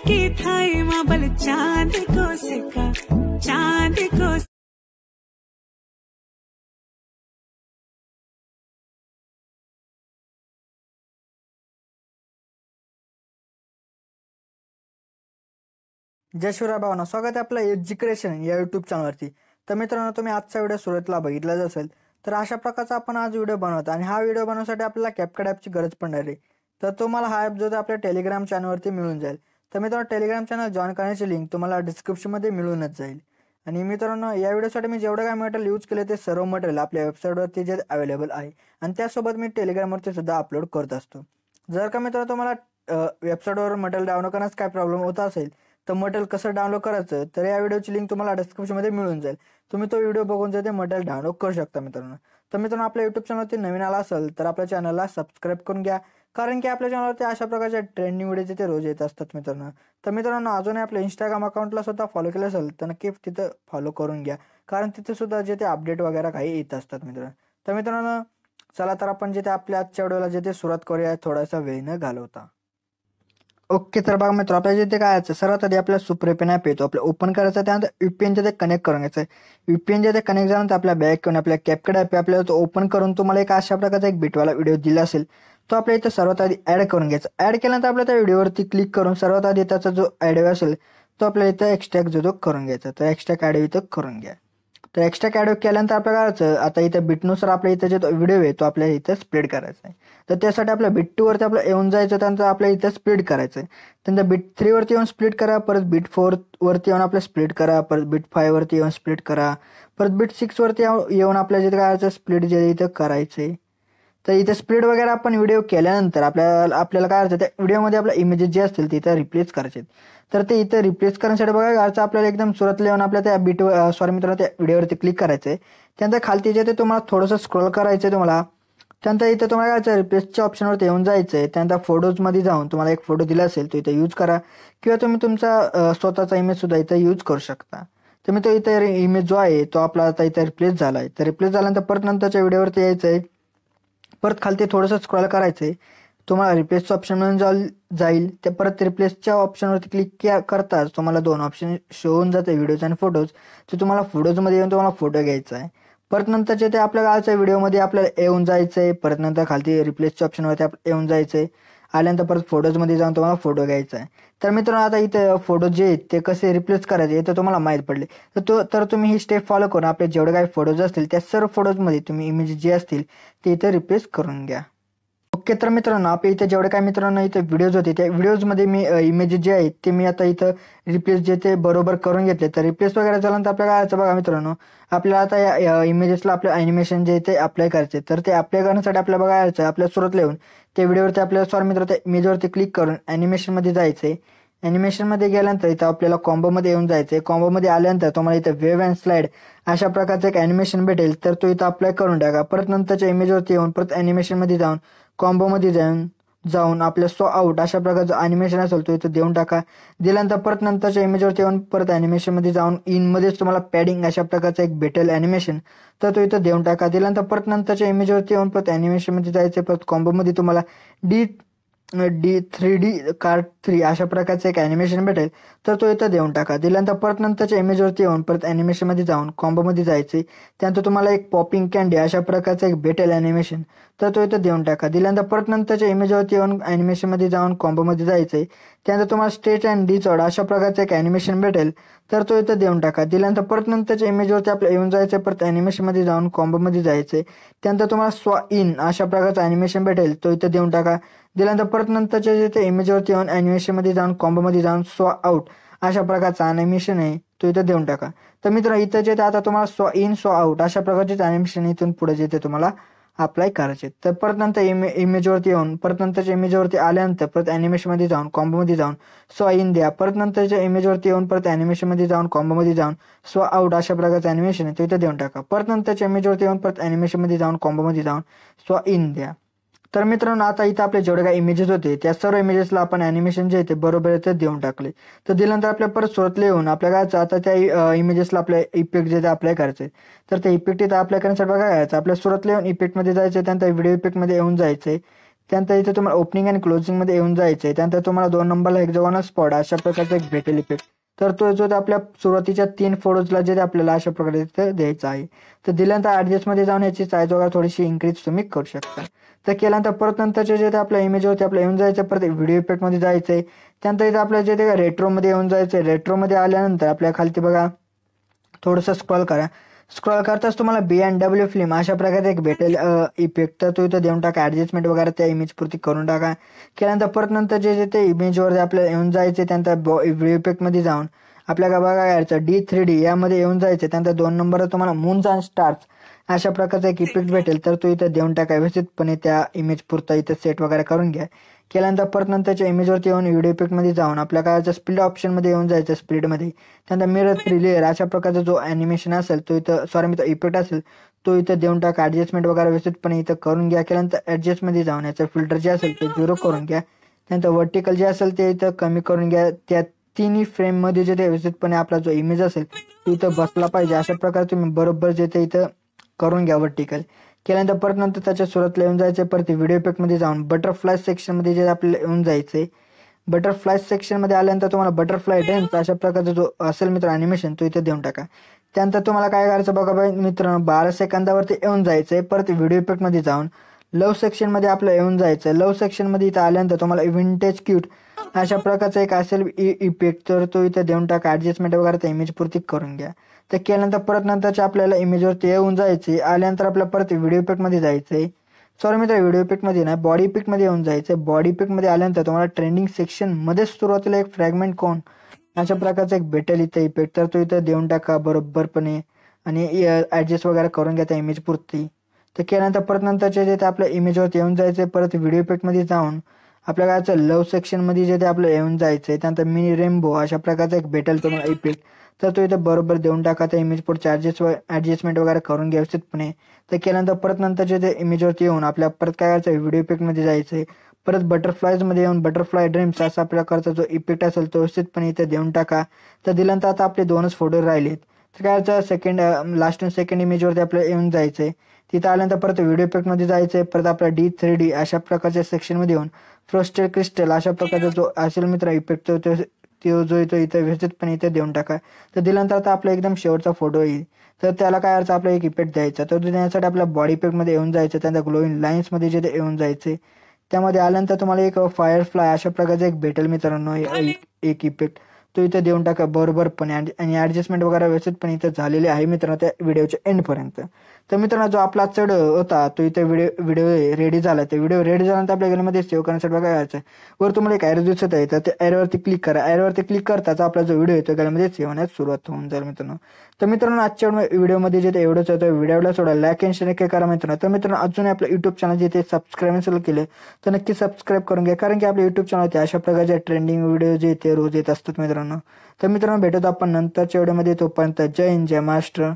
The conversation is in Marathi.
की थाई माबल चांद को सिका चांद को। जय शिवराय भावना, स्वागत आहे आपलं एज्युकेशन या यूट्यूब चॅनलवरती। तर मित्रांनो, तुम्ही आजचा व्हिडिओ सुरुवातीला बघितलाच असेल। तर अशा प्रकारचा आपण आज व्हिडिओ बनवतो आणि हा व्हिडिओ बनवण्यासाठी आपल्याला कॅपकट ॲपची गरज पडणार आहे। तर तुम्हाला हा ॲप जो आहे आपल्या टेलिग्राम चॅनलवरती मिळून जाईल। तर मित्रांनो, टेलिग्राम चॅनल जॉइन करण्याची लिंक तुम्हाला डिस्क्रिप्शनमध्ये मिळूनच जाईल। आणि मित्रांनो, या व्हिडिओसाठी मी जेवढं काय मटेरियल यूज केले ते सर्व मटेरियल आपल्या वेबसाईटवरती जे अवेलेबल आहे आणि त्यासोबत मी टेलिग्रामवरती सुद्धा अपलोड करत असतो। जर का मित्रांनो तुम्हाला वेबसाईटवर मटेरियल डाउनलोड करण्यास काय प्रॉब्लेम होत असेल तर मटेरियल कसं डाउनलोड करायचं तर या व्हिडिओची लिंक तुम्हाला डिस्क्रिप्शनमध्ये मिळून जाईल। तुम्ही तो व्हिडिओ बघून जे ते मटेरियल डाउनलोड करू शकता मित्रांनो। तर मित्रांनो, आपल्या यूट्यूब चॅनलवरती नवीन आला असेल तर आपल्या चॅनलला सबस्क्राईब करून घ्या, कारण की आपल्या चॅनलवरती अशा प्रकारचे ट्रेंडिंग व्हिडिओ ते रोज येत असतात मित्रांनो। तर मित्रांनो, अजूनही आपल्या इंस्टाग्राम अकाउंटला सुद्धा फॉलो केलं असेल तर नक्की तिथं फॉलो करून घ्या, कारण तिथे सुद्धा जे ते अपडेट वगैरे काही येत असतात मित्रांनो। तर मित्रांनो, चला तर आपण जे ते आपल्या आजच्या व्हिडिओला जे ते सुरुवात करूया थोडासा वेळ न घालवता। ओके, तर बघा मित्र, आपल्याला जिथे काय यायचं सर्वात आधी आपल्या सुप्रेपेन ॲप येतो, आपलं ओपन करायचं, त्यानंतर VPN जे ते कनेक्ट करून घ्यायचं आहे। VPN जे ते कनेक्ट झाल्यानंतर आपल्या बॅक किंवा आपल्या कॅपकट ॲप आपल्याला तो ओपन करून तुम्हाला एक अशा प्रकारचा एक बिटवाला व्हिडिओ दिला असेल तो आपल्या इथं सर्वात आधी ॲड करून घ्यायचा। ॲड केल्यानंतर आपल्या त्या व्हिडिओवरती क्लिक करून सर्वात आधी त्याचा जो ॲडिओ असेल तो आपल्या इथं एक्स्ट्रॅक्ट जो करून घ्यायचा। तर एक्स्ट्रॅक्ट ॲडिओ इथं करून घ्या। तर एक्स्ट्रा ॲडिओ केल्यानंतर आपल्याला करायचं, आता इथं बिटनुसार आपल्या इथं जे व्हिडिओ आहे तो आपल्याला इथं स्प्लिट करायचा आहे। तर त्यासाठी आपल्या बिट 2 वरती आपलं येऊन जायचं, त्यानंतर आपल्याला इथं स्प्लिट करायचं आहे। त्यानंतर बिट 3 वरती येऊन स्प्लिट करा, परत बिट 4 वरती येऊन आपलं स्प्लिट करा, परत बिट 5 वरती येऊन स्प्लिट करा, परत बिट 6 वरती येऊन आपल्याला जे करायचं स्प्लिट जे इथं करायचंय। तर इथे स्प्लिट वगैरे आपण व्हिडिओ केल्यानंतर आपल्याला काय करायचं, त्या व्हिडिओमध्ये आपल्या इमेजेस जे असतील ते इथं रिप्लेस करायचे। तर ते इथं रिप्लेस करण्यासाठी बघा करायचं, आपल्याला एकदम सुरुवातीला येऊन आपल्या त्या मित्रांनो त्या व्हिडिओवरती क्लिक करायचं आहे। त्यानंतर खालती जे ते तुम्हाला थोडंसं स्क्रोल करायचं आहे तुम्हाला। त्यानंतर इथं तुम्हाला काय करायचं, रिप्लेसच्या ऑप्शनवरती येऊन जायचं आहे। त्यानंतर फोटोजमध्ये जाऊन तुम्हाला एक फोटो दिला असेल तो इथं यूज करा, किंवा तुम्ही तुमचा स्वतःचा इमेज सुद्धा इथं यूज करू शकता। तर मी तो इथं इमेज जो आहे तो आपला आता इथं रिप्लेस झाला आहे। तर रिप्लेस झाल्यानंतर परत नंतरच्या व्हिडिओवरती यायचं आहे, परत खालती थोडंसं स्क्रॉल करायचं आहे, तुम्हाला रिप्लेसचं ऑप्शन मिळून जाईल। ते परत रिप्लेसच्या ऑप्शनवरती क्लिक करताच तुम्हाला 2 ऑप्शन शो होऊन जाते, व्हिडिओज आणि फोटोज। तर तुम्हाला फोटोजमध्ये येऊन तुम्हाला फोटो घ्यायचा आहे। परत नंतरचे ते आपल्या कालच्या व्हिडिओमध्ये आपल्याला येऊन जायचं आहे, परत नंतर खालती रिप्लेसच्या ऑप्शनवरती येऊन जायचं आहे। आल्यानंतर परत फोटोजमध्ये जाऊन तुम्हाला फोटो घ्यायचा आहे। तर मित्रांनो, आता इथं फोटो जे आहेत ते कसे रिप्लेस करायचे हे तर तुम्हाला माहीत पडले, तर तुम्ही ही स्टेप फॉलो करून आपले जेवढे काही फोटोज असतील त्या सर्व फोटोजमध्ये तुम्ही इमेज जे असतील ते इथं रिप्लेस करून घ्या। ओके, तर मित्रांनो, आपल्या इथे जेवढे काय मित्रांनो इथे व्हिडिओज होते त्या व्हिडिओजमध्ये मी इमेजेस जे आहेत ते मी आता इथं रिप्लेस जे ते बरोबर करून घेतले। तर रिप्लेस वगैरे झाल्यानंतर आपल्याला काय करायचं बघा मित्रांनो, आपल्याला आता या इमेजेसला आपलं ॲनिमेशन जे ते अप्लाय करायचे। तर ते अप्लाय करण्यासाठी आपल्याला बघायचं, आपल्या सुरुवातीला येऊन त्या व्हिडिओवरती आपल्याला त्या इमेजवरती क्लिक करून ॲनिमेशनमध्ये जायचं आहे। ॲनिमेशनमध्ये गेल्यानंतर इथं आपल्याला कॉम्बोमध्ये येऊन जायचं आहे। कॉम्बोमध्ये आल्यानंतर तुम्हाला इथं वेव्ह अँड स्लाइड अशा प्रकारचं एक ॲनिमेशन भेटेल, तर तो इथं अप्लाय करून टाका। परत नंतरच्या इमेजवरती येऊन परत ॲनिमेशनमध्ये जाऊन कॉम्बोमध्ये जाऊन आपल्या सो आउट अशा प्रकारचं ॲनिमेशन असेल तो इथं देऊन टाका। दिल्यानंतर परत नंतरच्या इमेजवरती येऊन परत ॲनिमेशनमध्ये जाऊन इनमध्येच तुम्हाला पॅडिंग अशा प्रकारचं एक भेटेल ॲनिमेशन, तर तो इथं देऊन टाका। दिल्यानंतर परत नंतरच्या इमेजवरती येऊन परत ॲनिमेशनमध्ये जायचं, परत कॉम्बोमध्ये तुम्हाला D3D कार्ड 3 अशा प्रकारचं एक ॲनिमेशन भेटेल, तर तो इथं देऊन टाका। दिल्यानंतर परत नंतरच्या इमेजवरती येऊन परत ॲनिमेशनमध्ये जाऊन कॉम्बोमध्ये जायचे, त्यानंतर तुम्हाला एक पॉपिंग कॅन्डी अशा प्रकारचं एक भेटेल ॲनिमेशन, तर तो इथं देऊन टाका। दिल्यानंतर परत नंतरच्या इमेजवरती येऊन ॲनिमेशनमध्ये जाऊन कॉम्बोमध्ये जायचं, त्यानंतर तुम्हाला स्ट्रेट अँड डिसऑर्ड अशा प्रकारचं एक ॲनिमेशन भेटेल, तर तो इथं देऊन टाका। दिल्यानंतर परत नंतरच्या इमेजवरती आपलं येऊन जायचं, परत ॲनिमेशनमध्ये जाऊन कॉम्बोमध्ये जायचं, त्यानंतर तुम्हाला स्वा इन अशा प्रकारचं ॲनिमेशन भेटेल, तो इथं देऊन टाका। दिल्यानंतर परत नंतरच्या जे ते इमेजवरती येऊन ॲनिमेशनमध्ये जाऊन कॉम्बोमध्ये जाऊन स्वा आउट अशा प्रकारचं ॲनिमेशन आहे तो इथं देऊन टाका। तर मित्र, इथं जे आता तुम्हाला स्वा इन स्वा आउट अशा प्रकारचे ॲनिमेशन इथून पुढे जे ते तुम्हाला अप्लाय करायचे। तर परत नंतर इमेजवरती येऊन परत नंतरच्या इमेजवरती आल्यानंतर परत ॲनिमेशनमध्ये जाऊन कॉम्बोमध्ये जाऊन स्वा इन द्या। परत नंतरच्या इमेजवरती येऊन परत ॲनिमेशनमध्ये जाऊन कॉम्बोमध्ये जाऊन स्वा आउट अशा प्रकारचं ॲनिमेशन आहे तो इथं देऊन टाका। परत नंतरच्या इमेजवरती येऊन परत ॲनिमेशनमध्ये जाऊन कॉम्बोमध्ये जाऊन स्वा इन द्या। तर मित्रांनो, आता इथं आपले जेवढे काही इमेजेस होते त्या सर्व इमेजेसला आपण ॲनिमेशन जे आहे ते बरोबर इथं देऊन टाकले। तर दिल्यानंतर आपल्या परत सुरुवातीला येऊन आपल्या काय आता त्या इमेजेसला आपल्या इफेक्ट जे ते अप्लाय करायचे। तर ते इफेक्ट इथं अप्लाय करण्यासाठी बघा करायचं, आपल्या सुरुवातीला येऊन इफेक्टमध्ये जायचं, त्यानंतर व्हिडिओ इफेक्टमध्ये येऊन जायचं, त्यानंतर इथे तुम्हाला ओपनिंग आणि क्लोजिंग मध्ये येऊन जायचंय. त्यानंतर तुम्हाला 2 नंबरला हेक्सागोनल स्पॉट अशा प्रकारचा एक भेटेल इफेक्ट. तर तो जो आपल्या सुरुवातीच्या 3 फोटोजला जे आपल्याला अशा प्रकारे तिथे द्यायचा आहे. तर दिल्यानंतर ऍडजस्ट मध्ये जाऊन याची साईज वगैरे थोडीशी इन्क्रीज तुम्ही करू शकता. तर केल्यानंतर परत नंतरचे जे आपल्या इमेजवरती आपल्याला येऊन जायचं, परत व्हिडिओ इफेक्ट मध्ये जायचंय. त्यानंतर इथे आपल्याला जे ते रेट्रो मध्ये येऊन जायचंय. रेट्रो मध्ये आल्यानंतर आपल्या खालती बघा थोडंसं स्क्रॉल करा. स्क्रॉल करताच तुम्हाला BMW फिल्म अशा प्रकारे एक भेटेल इफेक्ट. तर तो इथं देऊन टाका. ऍडजस्टमेंट वगैरे त्या इमेज पुरती करून टाका. केल्यानंतर परत नंतर जे ते इमेजवर आपल्याला येऊन जायचे. त्यानंतर व्हिडिओ इफेक्ट मध्ये जाऊन आपल्याला बघा यायचं D3D यामध्ये येऊन जायचं. त्यानंतर 2 नंबरला तुम्हाला मून्स अँड स्टार्स अशा प्रकारचा एक इफेक्ट भेटेल. तर तो इथं देऊन टाका. व्यवस्थितपणे त्या इमेज पुरता इथं सेट वगैरे करून घ्या. केल्यानंतर परत नंतरच्या इमेजवरती येऊन व्हिडिओ इफेक्ट मध्ये जाऊन आपल्या काय स्पीड ऑप्शन मध्ये येऊन जायचं. स्पीड मध्ये त्यानंतर मिरर फ्री लेअर अशा प्रकारचा जो अॅनिमेशन असेल तो इथं इफेक्ट असेल तो इथं देऊन टाका. ऍडजस्टमेंट वगैरे व्यवस्थितपणे इथं करून घ्या. केल्यानंतर ऍडजस्ट मध्ये जाऊन याचं फिल्टर जे असेल ते 0 करून घ्या. त्यानंतर वर्टिकल जे असेल ते इथं कमी करून घ्या. त्या तिन्ही फ्रेम मध्ये जे ते व्यवस्थितपणे आपला जो इमेज असेल तो इथं बसला पाहिजे अशा प्रकारे तुम्ही बरोबर जे ते इथं करून घ्या वर्टिकल. केल्यानंतर परत नंतर त्याच्या सुरुवातीला येऊन जायचं. परत व्हिडिओ इफेक्ट मध्ये जाऊन बटरफ्लाय सेक्शन मध्ये जे आपल्याला येऊन जायचंय. बटरफ्लाय सेक्शन मध्ये आल्यानंतर तुम्हाला बटरफ्लाय डान्स अशा प्रकारचा जो असेल मित्र अॅनिमेशन तो इथे देऊन टाका. त्यानंतर तुम्हाला काय करायचं बघा मित्रांनो 12 सेकंदावरती येऊन जायचंय. परत व्हिडिओ इफेक्ट मध्ये जाऊन लव्ह सेक्शन मध्ये आपल्याला येऊन जायचं. लव्ह सेक्शन मध्ये इथं आल्यानंतर तुम्हाला विंटेज क्यूट अशा प्रकारचा एक असेल इफेक्ट तर तो इथे देऊन टाका. ऍडजस्टमेंट वगैरे त्या इमेज पुरती करून घ्या. तर केल्यानंतर परत नंतरच्या आपल्याला इमेजवरती येऊन जायचे. आल्यानंतर आपल्याला परत व्हिडिओ इफेक्ट मध्ये जायचंय. सॉरी मित्र व्हिडिओ इफेक्ट मध्ये नाही बॉडी इफेक्ट मध्ये येऊन जायचंय. बॉडी इफेक्ट मध्ये आल्यानंतर तुम्हाला ट्रेंडिंग सेक्शन मध्येच सुरुवातीला एक फ्रॅगमेंट कोण अशा प्रकारचा एक भेटेल इथं इफेक्ट. तर तो इथं देऊन टाका बरोबरपणे आणि ऍडजस्ट वगैरे करून घ्या त्या इमेज पुरती. तर केल्यानंतर परत नंतरचे जे ते आपल्या इमेजवरती येऊन जायचंय. परत व्हिडिओ इफेक्ट मध्ये जाऊन आपल्या काय लव्ह सेक्शन मध्ये जे ते आपल्याला येऊन जायचंय. त्यानंतर मिनी रेनबो अशा प्रकारचा एक भेटेल तुम्हाला इफेक्ट. तर तो इथं बरोबर देऊन टाका. त्या इमेज पुढे ऍडजस्टमेंट वगैरे करून घ्या व्यवस्थितपणे. तर केल्यानंतर परत नंतरचे ते इमेजवरती येऊन आपल्या परत काय करायचं व्हिडिओ इफेक्ट मध्ये जायचंय. परत बटरफ्लायज मध्ये येऊन बटरफ्लाय ड्रीम्स असा प्रकारचा जो इफेक्ट असेल तो व्यवस्थितपणे इथे देऊन टाका. तर दिल्यानंतर आता आपले 2च फोटो राहिलेत. तर काय करायचं लास्ट सेकंड इमेजवरती आपल्याला येऊन जायचंय. तिथं आल्यानंतर परत व्हिडिओ इफेक्ट मध्ये जायचंय. परत आपला D3D अशा प्रकारच्या सेक्शन मध्ये येऊन फ्रोस्टेड क्रिस्टल अशा प्रकारचा जो असेल मित्र इफेक्ट तो जो येतो इथे व्यवस्थितपणे इथे देऊन टाका. तर दिल्यानंतर आता आपला एकदम शेवटचा फोटो येईल. तर त्याला काय अर्थ आपला एक इफेक्ट द्यायचा. तर देण्यासाठी आपल्या बॉडी इफेक्ट मध्ये येऊन जायचं. त्यानंतर ग्लोईंग लाईन्स मध्ये जे येऊन जायचे. त्यामध्ये आल्यानंतर तुम्हाला एक फायरफ्लाय अशा प्रकारचा एक भेटेल मित्रांनो एक इफेक्ट. तो इथे देऊन टाका बरोबरपणे आणि ऍडजस्टमेंट वगैरे व्यवस्थितपणे इथे झालेले आहे मित्रांनो त्या व्हिडिओच्या एंड पर्यंत. तर मित्रांनो जो आपला आजचा व्हिडिओ होता तो इथे व्हिडिओ रेडी झाला. तर व्हिडिओ रेडी झाल्यानंतर आपल्या गेममध्ये सेव्ह करण्यासाठी बघा यायचं वर तुम्हाला एक एरो दिसत आहे. तर त्या एरोवरती क्लिक करा. एरोवरती क्लिक करताच आपला जो व्हिडिओ आहे तो गेममध्ये सेव्ह होण्यास सुरुवात होऊन जाईल मित्रांनो. तर मित्रांनो आजच्या व्हिडिओमध्ये जे एवढंच होतं. व्हिडिओला सोडा लाईक आणि शेअर करा मित्रांनो. तर मित्रांनो अजून आपलं युट्यूब चॅनल जे ते सबस्क्राईब नसेल केलं तर नक्की सबस्क्राईब करून घ्या. कारण की आपल्या युट्यूब चॅनल अशा प्रकारचे ट्रेंडिंग व्हिडिओ जे ते रोज येत असतात मित्रांनो. तर मित्रांनो भेटतो आपण नंतरच्या व्हिडिओमध्ये. तोपर्यंत जय हिंद जय महाराष्ट्र.